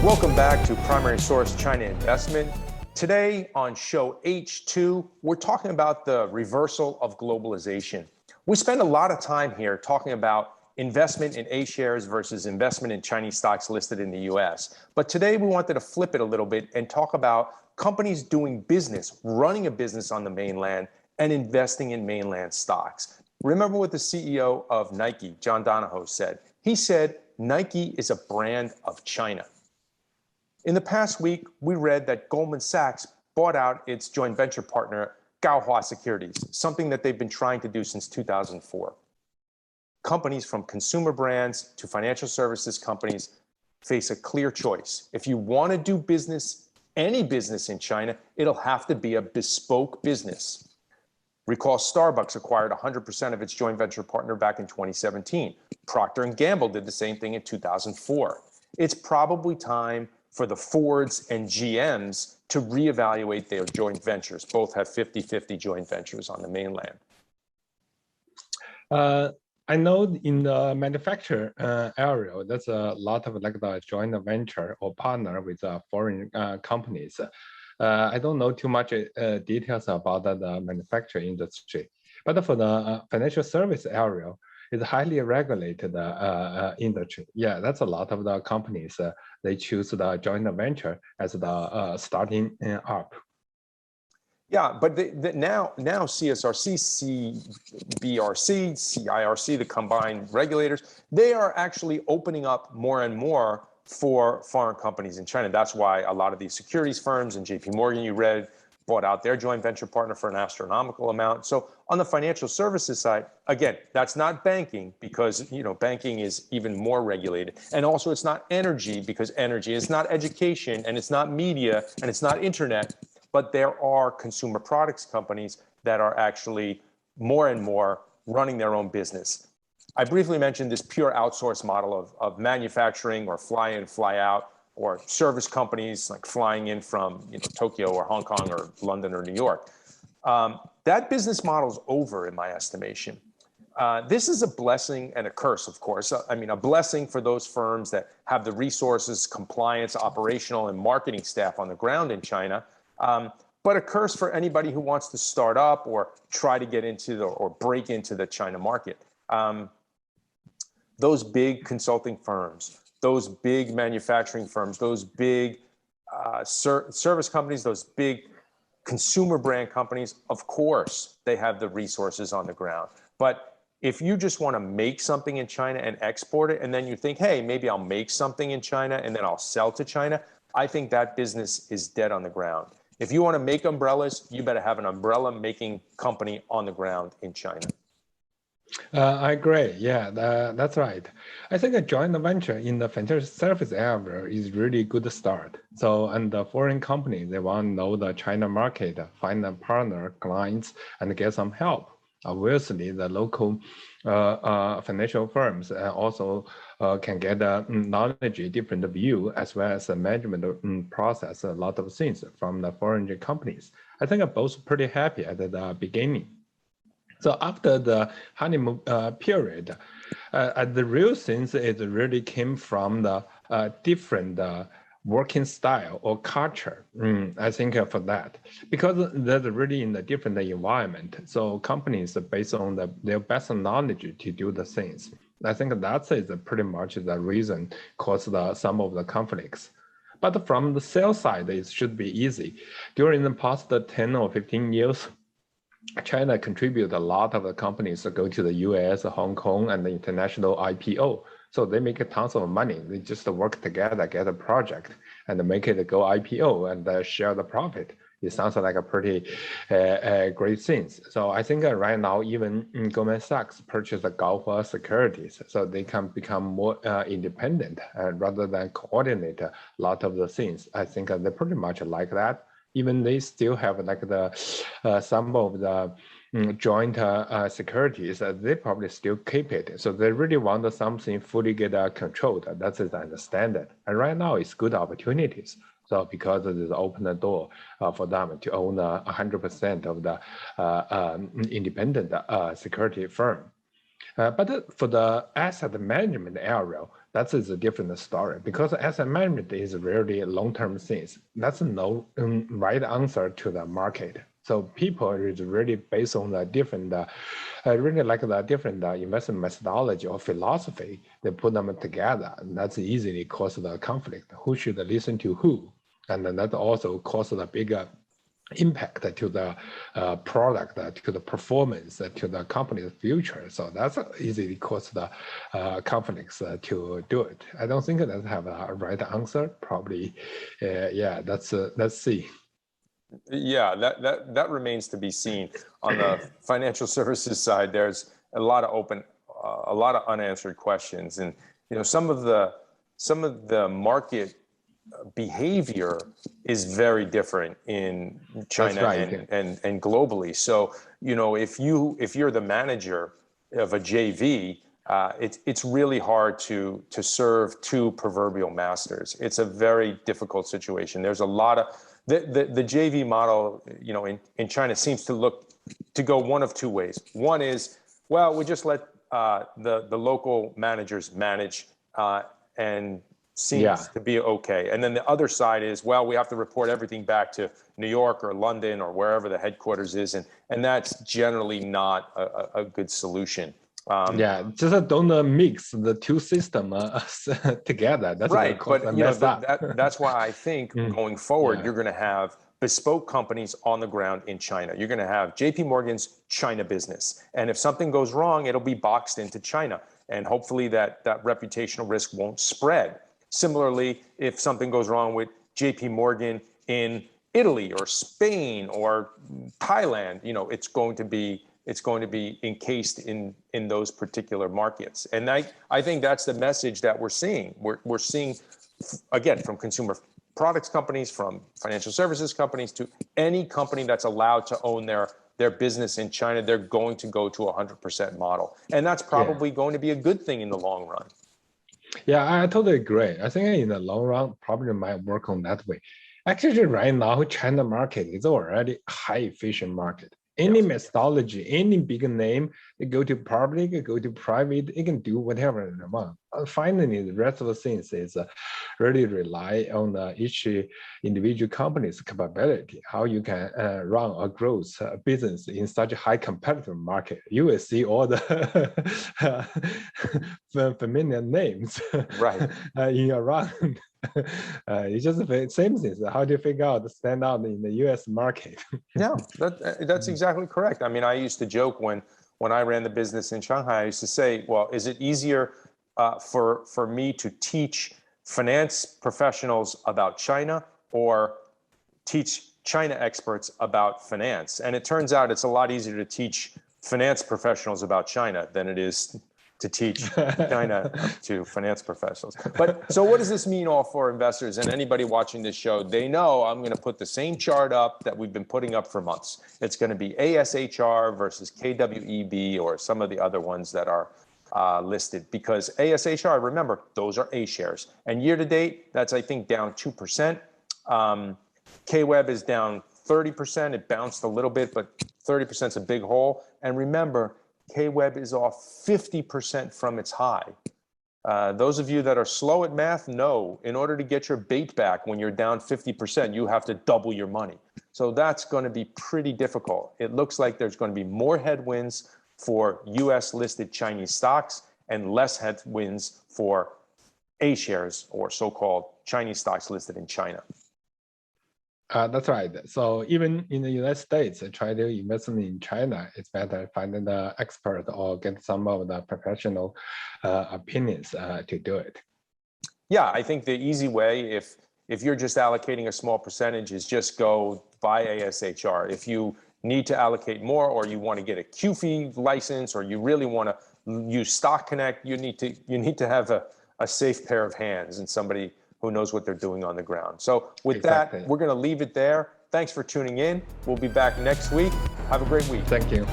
Welcome back to Primary Source China Investment. Today on show H2, we're talking about the reversal of globalization. We spend a lot of time here talking about investment in A shares versus investment in Chinese stocks listed in the US. But today we wanted to flip it a little bit and talk about companies doing business, running a business on the mainland and investing in mainland stocks. Remember what the CEO of Nike, John Donahoe, said. He said, Nike is a brand of China. In the past week, we read that Goldman Sachs bought out its joint venture partner, Gaohua Securities, something that they've been trying to do since 2004. Companies from consumer brands to financial services companies face a clear choice. If you want to do business, any business in China, it'll have to be a bespoke business. Recall Starbucks acquired 100% of its joint venture partner back in 2017. Procter & Gamble did the same thing in 2004. It's probably time for the Fords and GMs to reevaluate their joint ventures. Both have 50-50 joint ventures on the mainland. I know in the manufacturer area, there's a lot of like the joint venture or partner with foreign companies. I don't know too much details about the manufacturing industry, but for the financial service area, it's highly regulated industry. Yeah, that's a lot of the companies. They choose the joint venture as the starting up. Yeah, but now CSRC, CBRC, CIRC, the combined regulators, they are actually opening up more and more for foreign companies in China. That's why a lot of these securities firms and JP Morgan, you read, bought out their joint venture partner for an astronomical amount. So on the financial services side, again, that's not banking because banking is even more regulated. And also it's not energy because energy is not education and it's not media and it's not internet, but there are consumer products companies that are actually more and more running their own business. I briefly mentioned this pure outsource model of manufacturing or fly in, fly out, or service companies like flying in from Tokyo or Hong Kong or London or New York. That business model is over in my estimation. This is a blessing and a curse, of course. I mean, a blessing for those firms that have the resources, compliance, operational, and marketing staff on the ground in China, but a curse for anybody who wants to start up or try to get into or break into the China market. Those big consulting firms, those big manufacturing firms, those big service companies, those big consumer brand companies, of course, they have the resources on the ground. But if you just want to make something in China and export it, and then you think, hey, maybe I'll make something in China and then I'll sell to China, I think that business is dead on the ground. If you want to make umbrellas, you better have an umbrella making company on the ground in China. I agree. Yeah, that's right. I think a joint venture in the financial service area is really good start. So, and the foreign company, they want to know the China market, find a partner, clients, and get some help. Obviously, the local financial firms also can get a knowledge, different view, as well as a management process, a lot of things from the foreign companies. I think I'm both pretty happy at the beginning. So after the honeymoon period, the real things it really came from the different working style or culture. I think for that, because they're really in a different environment. So companies based on their best knowledge to do the things. I think that is pretty much the reason caused some of the conflicts. But from the sales side, it should be easy. During the past 10 or 15 years, China contribute a lot of the companies that go to the US, Hong Kong, and the international IPO. So they make tons of money. They just work together, get a project, and make it go IPO and share the profit. It sounds like a pretty great thing. So I think right now, even Goldman Sachs purchased the Gaohua Securities, so they can become more independent rather than coordinate a lot of the things. I think they pretty much like that. Even they still have like the some of the joint securities, they probably still keep it. So they really want something fully get controlled. That's as I understand it. And right now it's good opportunities. So because it is open the door for them to own 100% of the independent security firm. But for the asset management area, that is a different story because asset management is really long-term things. That's no right answer to the market. So people is really based on the different, really like the different investment methodology or philosophy. They put them together, and that's easily cause the conflict. Who should listen to who? And then that also causes a bigger impact to the product, to the performance, to the company's future. So that's easily cause the conflicts to do it. I don't think that have a right answer. Probably, yeah. Let's see. Yeah, that remains to be seen. On the financial services side, there's a lot of unanswered questions, and some of the market behavior is very different in China and globally. So, if you're the manager of a JV, it's really hard to serve two proverbial masters. It's a very difficult situation. There's a lot of the JV model, in China seems to go one of two ways. One is, well, we just let the local managers manage and seems to be okay. And then the other side is, well, we have to report everything back to New York or London or wherever the headquarters is. And that's generally not a good solution. Just don't mix the two systems together. That's right. But that's why I think going forward, you're going to have bespoke companies on the ground in China. You're going to have JP Morgan's China business. And if something goes wrong, it'll be boxed into China. And hopefully that reputational risk won't spread. Similarly, if something goes wrong with JP Morgan in Italy or Spain or Thailand, it's going to be encased in those particular markets. And I think that's the message that we're seeing. We're seeing, again, from consumer products companies, from financial services companies, to any company that's allowed to own their business in China, they're going to go to a 100% model. And that's probably going to be a good thing in the long run. Yeah, I totally agree. I think in the long run, probably might work on that way. Actually, right now, China market is already a high efficient market. Any methodology, any big name, they go to public, go to private, it can do whatever they want. Finally, the rest of the things is really rely on each individual company's capability, how you can run a growth business in such a high competitive market. You will see all the familiar names in around. It's just the same thing. How do you figure out to stand out in the U.S. market? Yeah, that's exactly correct. I mean, I used to joke when I ran the business in Shanghai, I used to say, well, is it easier for me to teach finance professionals about China or teach China experts about finance? And it turns out it's a lot easier to teach finance professionals about China than it is to teach China to finance professionals. But so what does this mean all for investors and anybody watching this show? They know I'm going to put the same chart up that we've been putting up for months. It's going to be ASHR versus KWEB or some of the other ones that are listed, because ASHR, remember, those are A shares. And year to date, that's, I think, down 2%. KWEB is down 30%. It bounced a little bit, but 30% is a big hole. And remember, KWEB is off 50% from its high. Those of you that are slow at math know, in order to get your bait back when you're down 50%, you have to double your money. So that's going to be pretty difficult. It looks like there's going to be more headwinds for US listed Chinese stocks and less headwinds for A shares, or so-called Chinese stocks listed in China. That's right. So even in the United States, try to invest in China, it's better find the expert or get some of the professional opinions to do it. Yeah, I think the easy way, if you're just allocating a small percentage, is just go buy ASHR. If you need to allocate more, or you want to get a QFI license, or you really want to use Stock Connect, you need to have a safe pair of hands and somebody who knows what they're doing on the ground. So with that, we're going to leave it there. Thanks for tuning in. We'll be back next week. Have a great week. Thank you.